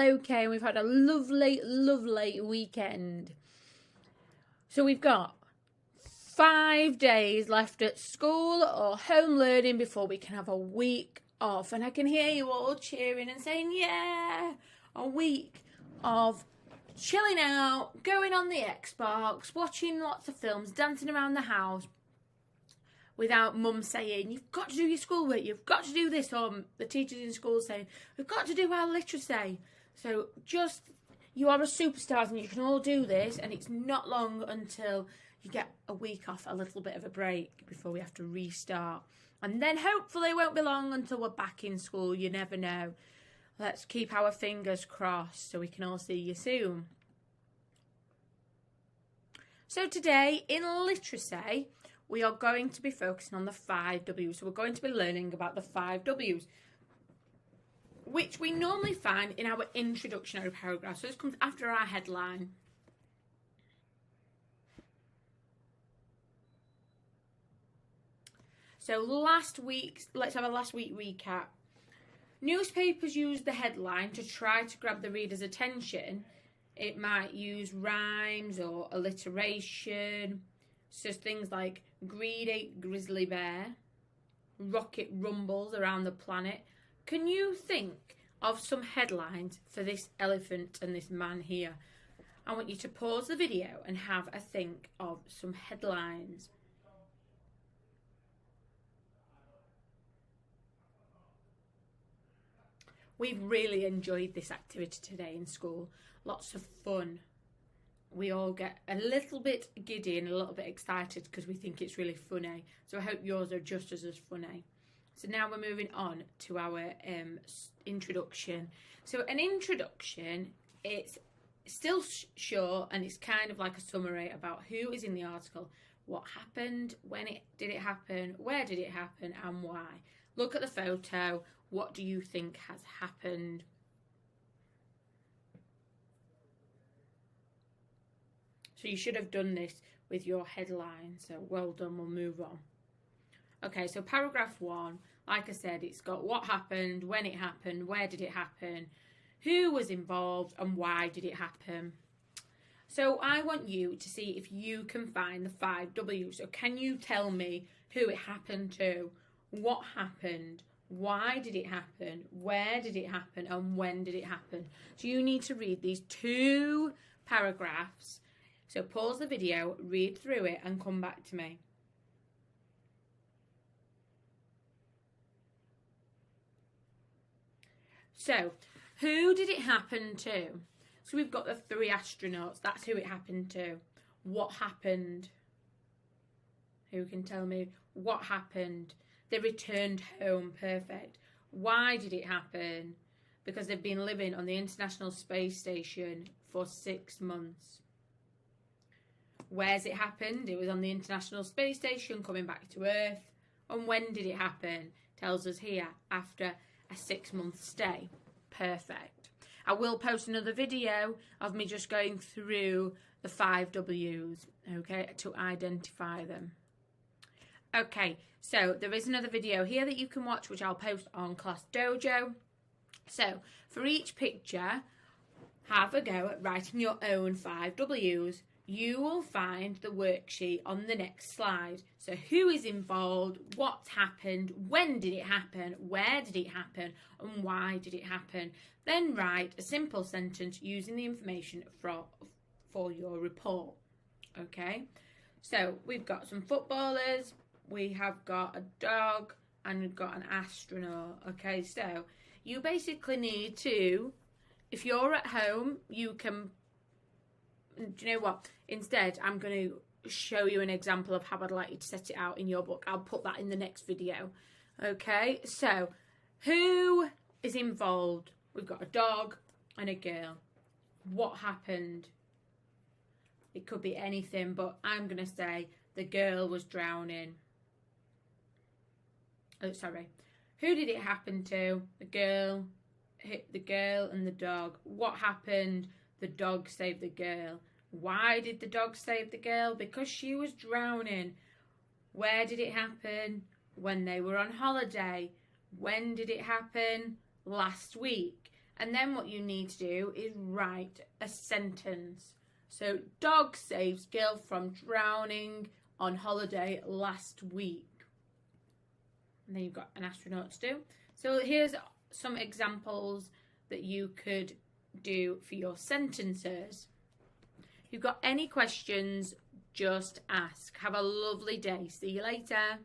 okay and we've had a lovely, lovely weekend. So we've got 5 days left at school or home learning before we can have a week off. And I can hear you all cheering and saying, yeah, a week of chilling out, going on the Xbox, watching lots of films, dancing around the house without mum saying, you've got to do your schoolwork, you've got to do this, or the teachers in school saying, we've got to do our literacy. So just, you are a superstar and you can all do this, and it's not long until you get a week off, a little bit of a break before we have to restart. And then hopefully it won't be long until we're back in school, you never know. Let's keep our fingers crossed so we can all see you soon. So today in literacy, we are going to be focusing on the 5 W's. So we're going to be learning about the 5 W's, which we normally find in our introductory paragraph. So this comes after our headline. So let's have a last week recap. Newspapers use the headline to try to grab the reader's attention. It might use rhymes or alliteration. So things like greedy grizzly bear, rocket rumbles around the planet. Can you think of some headlines for this elephant and this man here? I want you to pause the video and have a think of some headlines. We've really enjoyed this activity today in school. Lots of fun. We all get a little bit giddy and a little bit excited because we think it's really funny. So I hope yours are just as funny. So now we're moving on to our introduction. So an introduction, it's still short and it's kind of like a summary about who is in the article, what happened, did it happen, where did it happen, and why. Look at the photo. What do you think has happened? So you should have done this with your headline. So well done, we'll move on. Okay, so paragraph 1, like I said, it's got what happened, when it happened, where did it happen, who was involved, and why did it happen. So I want you to see if you can find the 5 W's. So can you tell me who it happened to, what happened, why did it happen, where did it happen, and when did it happen? So you need to read these 2 paragraphs. So pause the video, read through it, and come back to me. So, who did it happen to? So we've got the 3 astronauts. That's who it happened to. What happened? Who can tell me what happened? They returned home. Perfect. Why did it happen? Because they've been living on the International Space Station for 6 months. Where's it happened? It was on the International Space Station coming back to Earth. And when did it happen? Tells us here, after a 6-month stay. Perfect. I will post another video of me just going through the 5 W's, okay, to identify them. Okay, so there is another video here that you can watch, which I'll post on Class Dojo. So, for each picture, have a go at writing your own 5 W's. You will find the worksheet on the next slide. So who is involved, what happened, when did it happen, where did it happen, and why did it happen. Then write a simple sentence using the information for your report. Okay, so we've got some footballers, we have got a dog, and we've got an astronaut. Okay, so you basically need to, if you're at home, you can, do you know what? Instead, I'm going to show you an example of how I'd like you to set it out in your book. I'll put that in the next video. Okay, so who is involved? We've got a dog and a girl. What happened? It could be anything, but I'm going to say the girl was drowning. Oh, sorry. Who did it happen to? The girl and the dog. What happened? The dog saved the girl. Why did the dog save the girl? Because she was drowning. Where did it happen? When they were on holiday. When did it happen? Last week. And then what you need to do is write a sentence. So, dog saves girl from drowning on holiday last week. And then you've got an astronaut to do. So here's some examples that you could do for your sentences. If you've got any questions, just ask. Have a lovely day. See you later.